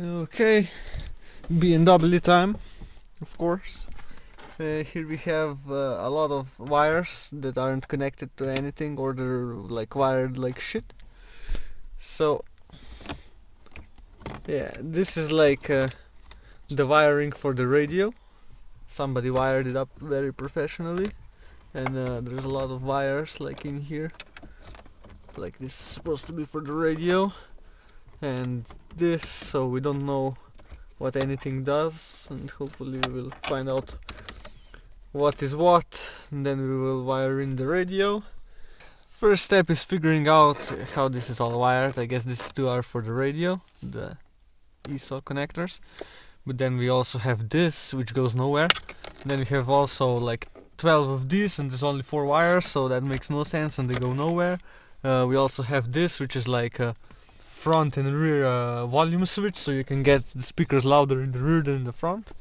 Okay, BMW time, of course. Here we have a lot of wires that aren't connected to anything, or they're like wired like shit. So yeah, this is like the wiring for the radio. Somebody wired it up very professionally, and there's a lot of wires like in here. Like this is supposed to be for the radio, and this, so we don't know what anything does, and hopefully we will find out what is what, and then we will wire in the radio. First step is figuring out how this is all wired. I guess these two are for the radio, the ESO connectors, but then we also have this which goes nowhere. And then we have also like 12 of these, and there's only 4 wires, so that makes no sense and they go nowhere. We also have this, which is like a front and rear volume switch, so you can get the speakers louder in the rear than in the front.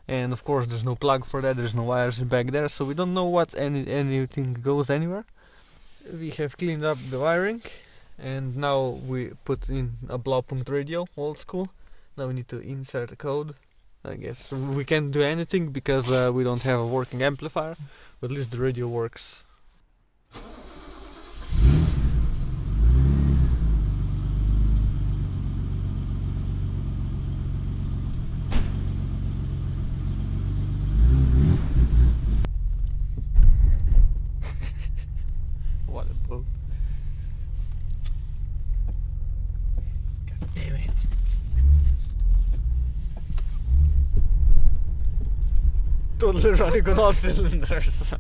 And of course there's no plug for that, there's no wires back there, so we don't know what anything goes anywhere. We have cleaned up the wiring, and now we put in a Blaupunkt radio, old school. Now we need to insert a code. I guess we can't do anything because we don't have a working amplifier, but at least the radio works. What a boat. God damn it. Totally running on all cylinders.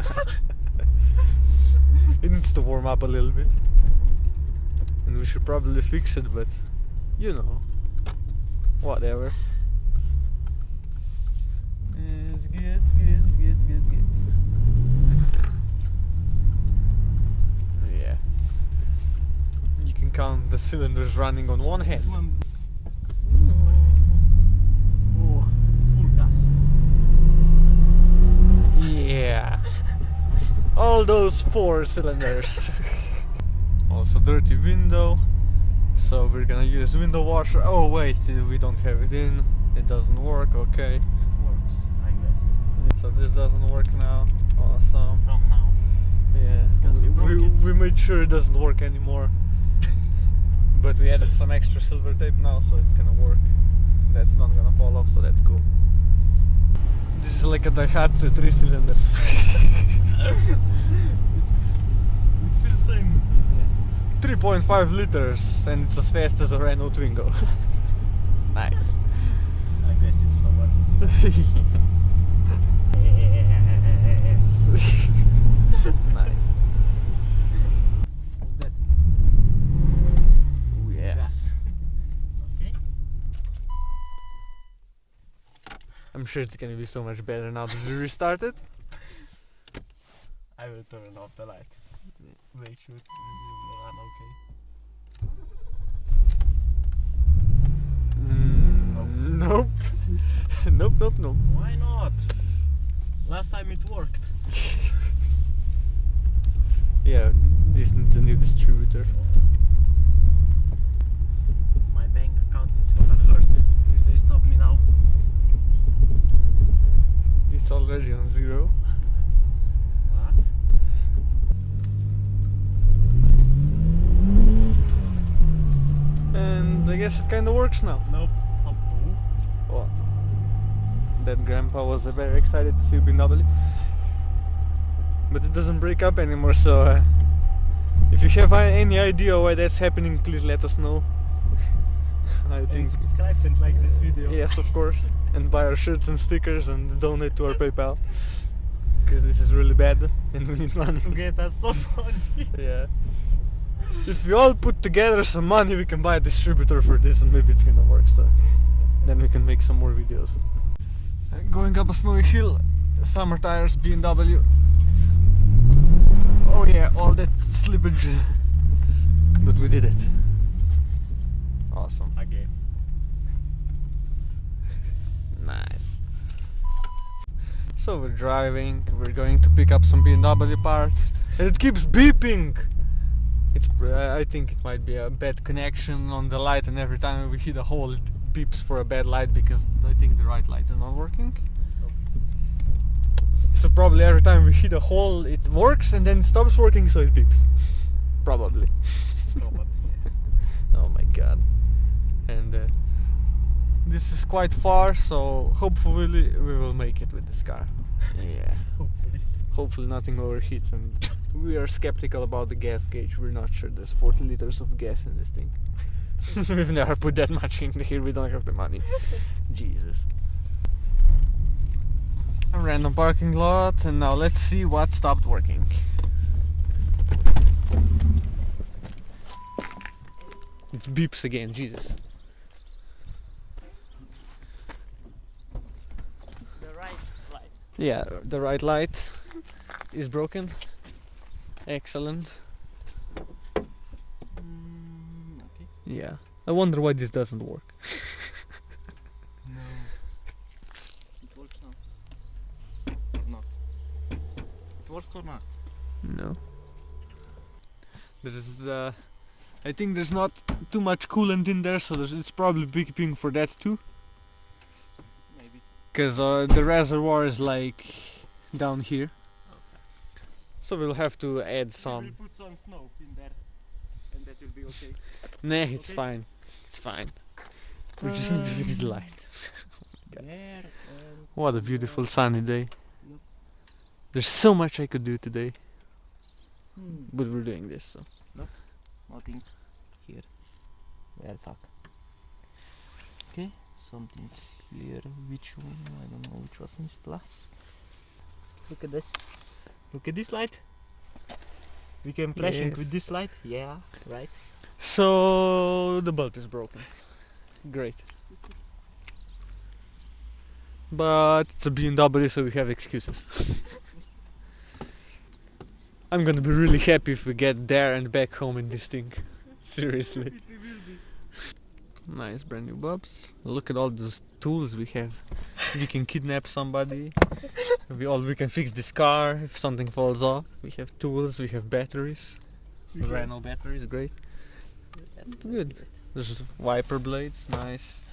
It needs to warm up a little bit, and we should probably fix it, but you know, whatever. It's good, it's good, it's good, it's good, it's good. Yeah, you can count the cylinders running on one hand. Oh, full gas. Yeah, all those 4 cylinders. Also dirty window, so we're gonna use window washer. Oh wait, we don't have it in, it doesn't work. Okay, It works, I guess. so this doesn't work now. Awesome. From now. Yeah, Because we broke it. we made sure it doesn't work anymore. But we added some extra silver tape now, so it's gonna work. That's not gonna fall off, so that's cool. This is like a Daihatsu 3 cylinders. It feels same. 3.5 liters, and it's as fast as a Renault Twingo. Nice. I guess it's slower. Yes. Nice. That Oh yeah. gas. Okay. I'm sure it's gonna be so much better now that we restarted. I will turn off the light. Make sure it will run okay. Nope. Nope, nope, nope. Why not? Last time it worked. Yeah, this needs a new distributor. My bank account is gonna hurt if they stop me now. It's already on 0. What? And I guess it kinda works now. Nope. Stop. Well, that grandpa was very excited to see BMW. But it doesn't break up anymore, so if you have any idea why that's happening, please let us know. I think. And subscribe and like this video. Yes, of course. And buy our shirts and stickers and donate to our PayPal. Because this is really bad and we need money. To get us some money. Yeah. If we all put together some money, we can buy a distributor for this, and maybe it's gonna work, so then we can make some more videos. Going up a snowy hill, summer tires, BMW. Oh yeah, all that slippage. But we did it. Awesome. Again. Nice. So we're driving, we're going to pick up some BMW parts, and it keeps beeping! It's I think it might be a bad connection on the light, and every time we hit a hole it beeps for a bad light because I think the right light is not working. So probably every time we hit a hole it works and then it stops working, so it beeps. Probably. Probably, yes. Oh my god. And this is quite far, so hopefully we will make it with this car. Yeah. Hopefully. Hopefully nothing overheats, and we are skeptical about the gas gauge. We're not sure there's 40 liters of gas in this thing. We've never put that much in here, we don't have the money. Jesus. A random parking lot, and now let's see what stopped working. It beeps again, Jesus. The right light. Yeah, the right light is broken. Excellent. Okay. Yeah. I wonder why this doesn't work. No. It works now. Or not. It works or not? No. There's I think there's not too much coolant in there, so it's probably beeping for that too. Maybe. Because the reservoir is like down here. Okay. So we'll have to add some. We'll put some snow in there and that will be okay. Nah, it's Okay. fine. It's fine. We just need to fix the light. God. There and What a beautiful sunny day. Yep. There's so much I could do today, Hmm. but we're doing this, so. Nothing here. Well, fuck. Okay, something here. Which one? I don't know which was is plus. Look at this. Look at this light. We can flashing Yes. with this light. Yeah, right. So the bulb is broken. Great. But it's a BMW, so we have excuses. I'm gonna be really happy if we get there and back home in this thing. Seriously. It will be. Nice brand new bulbs. Look at all those tools we have. We can kidnap somebody. We can fix this car if something falls off. We have tools, we have batteries. Renault batteries, great. That's good. There's wiper blades, nice.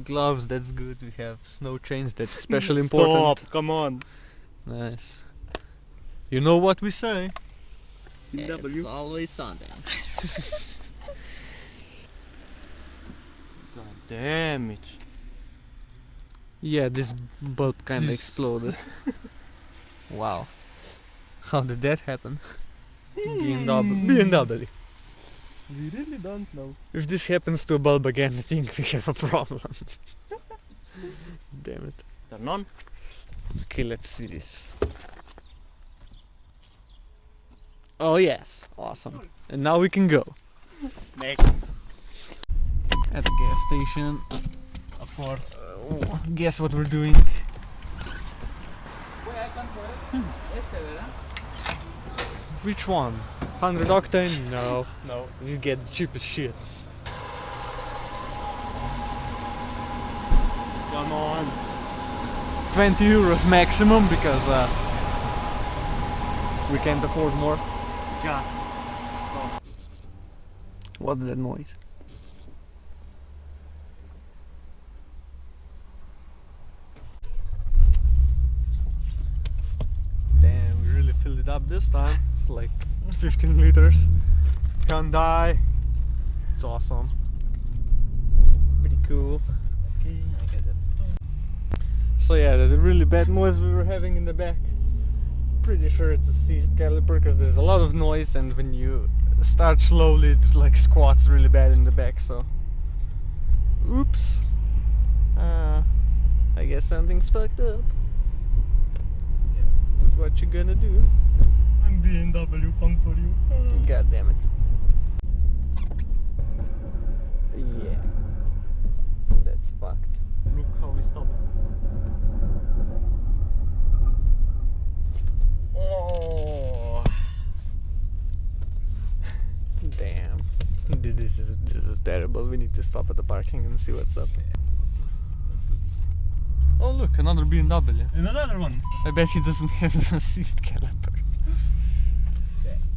Gloves, that's good. We have snow chains, that's especially important. Stop, come on. Nice. You know what we say. W. always something. God damn it. Yeah, this bulb kinda This- exploded. Wow. How did that happen? BMW. We really don't know. If this happens to a bulb again, I think we have a problem. Damn it. Turn on. Okay, let's see this. Oh yes, awesome. And now we can go. Next. At the gas station. Of course. Guess what we're doing? Which one? 100 octane? No. No. You get the cheapest shit. Come on. 20 euros maximum because we can't afford more. Just. What's that noise? Damn, we really filled it up this time. Like 15 liters. Hyundai. It's awesome. Pretty cool. Okay, I get it. So yeah, the really bad noise we were having in the back. Pretty sure it's a seized caliper because there's a lot of noise, and when you start slowly it like squats really bad in the back, so oops. I guess something's fucked up. But what you gonna do? I'm BMW, come for you. God damn it. Yeah. That's fucked. Look how we stop. Oh. Damn. This is terrible. We need to stop at the parking and see what's up. Oh look, another BMW. And another one. I bet he doesn't have a seized caliper.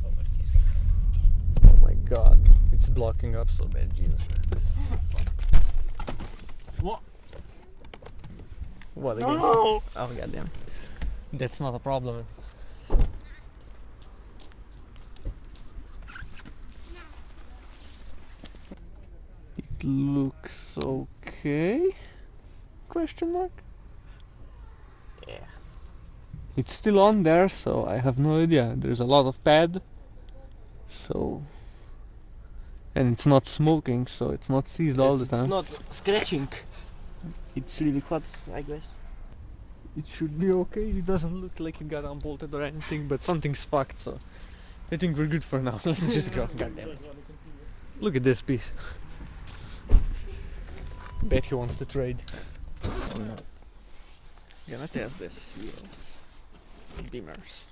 Over here. Oh my god. It's blocking up so bad, Jesus. What? What again? No! Oh goddamn. That's not a problem. It looks okay? Question mark? Yeah. It's still on there, so I have no idea. There's a lot of pad, so, and it's not smoking, so it's not seized all the time. It's not scratching. It's really hot, I guess. It should be okay. It doesn't look like it got unbolted or anything, but something's fucked, so I think we're good for now. Let's just go. Goddamn it. Look at this piece. Bet he wants to trade. Oh no. Gonna test this. Yes. Beamers.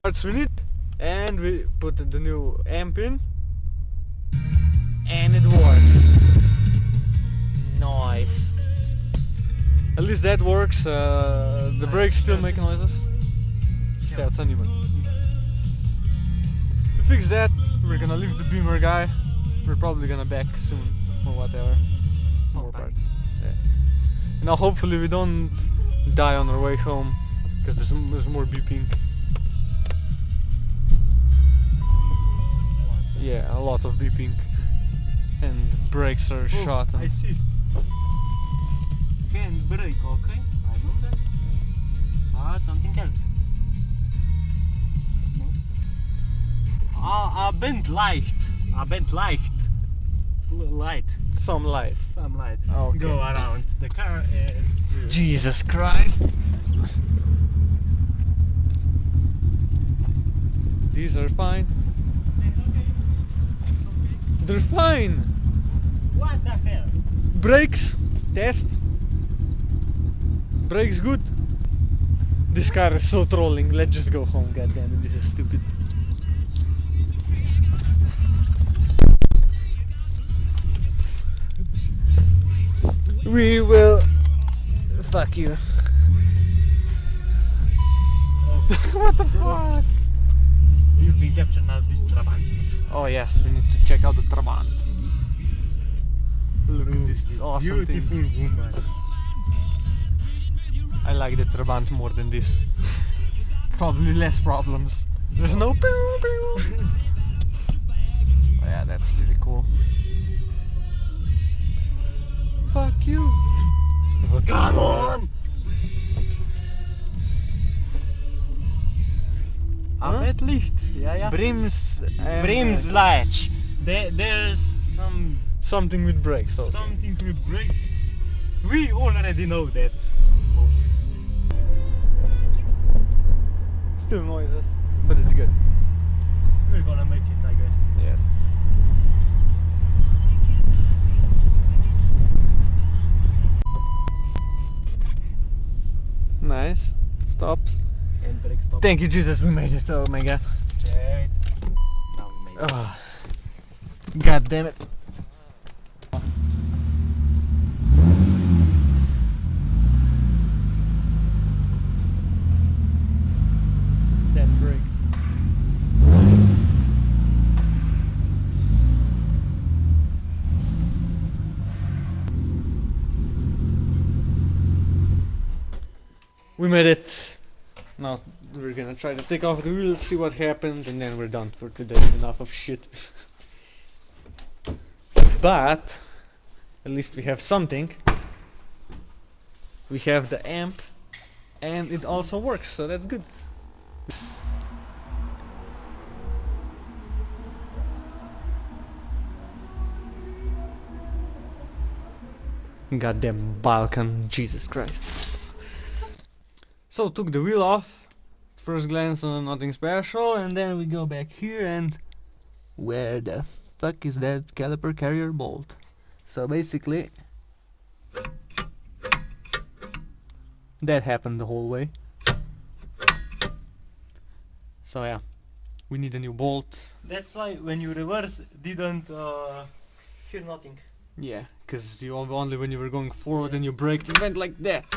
Parts we need, and we put the new amp in, and it works. Nice. At least that works. The brakes still make noises. That's animal. To fix that, we're gonna leave the Beamer guy. We're probably gonna back soon or whatever. Some more parts. Yeah. Now hopefully we don't die on our way home, because there's more beeping. Yeah, a lot of beeping, and brakes are shot. I see. Hand brake, okay? I know that. But something else. No. A bent light. A bent light. Light. Some light. Some light. Okay. Go around the car and... Jesus Christ! These are fine. They're fine! What the hell? Brakes, test. Brakes good. This car is so trolling. Let's just go home. Goddamn it, this is stupid. We will. Fuck you. What the fuck? You've been captured now, this Trabant. Oh yes, we need to check out the Trabant. Look at this awesome beautiful thing. woman. I like the Trabant more than this. Probably less problems. There's no pew, pew. Oh yeah, that's really cool. Fuck you. Come on! Huh? Met licht. Ja, ja. Brims and Bremslatch. There's something with brakes. Okay. something with brakes. We already know that. Still noises, but it's good. We're gonna make it, I guess. Yes. Nice. Stops. And brake stop. Thank you, Jesus, we made it. Oh my god. Check. Now we made it. Oh. God damn it. That brake. Nice. We made it. Now we're gonna try to take off the wheels, see what happens, and then we're done for today. Enough of shit. But at least we have something. We have the amp, and it also works, so that's good. Goddamn Balkan, Jesus Christ. So took the wheel off. First glance, nothing special, and then we go back here and where the fuck is that caliper carrier bolt? So basically that happened the whole way. So yeah, we need a new bolt. That's why when you reverse, didn't hear nothing. Yeah, because you only when you were going forward and you braked, it went like that.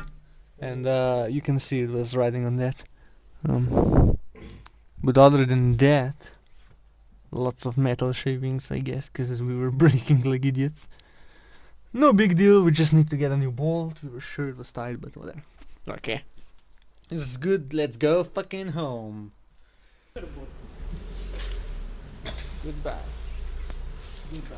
And you can see it was riding on that. But other than that, lots of metal shavings, I guess, because we were braking like idiots. No big deal, we just need to get a new bolt. We were sure it was tight, but whatever. Okay. This is good, let's go fucking home. Goodbye. Goodbye.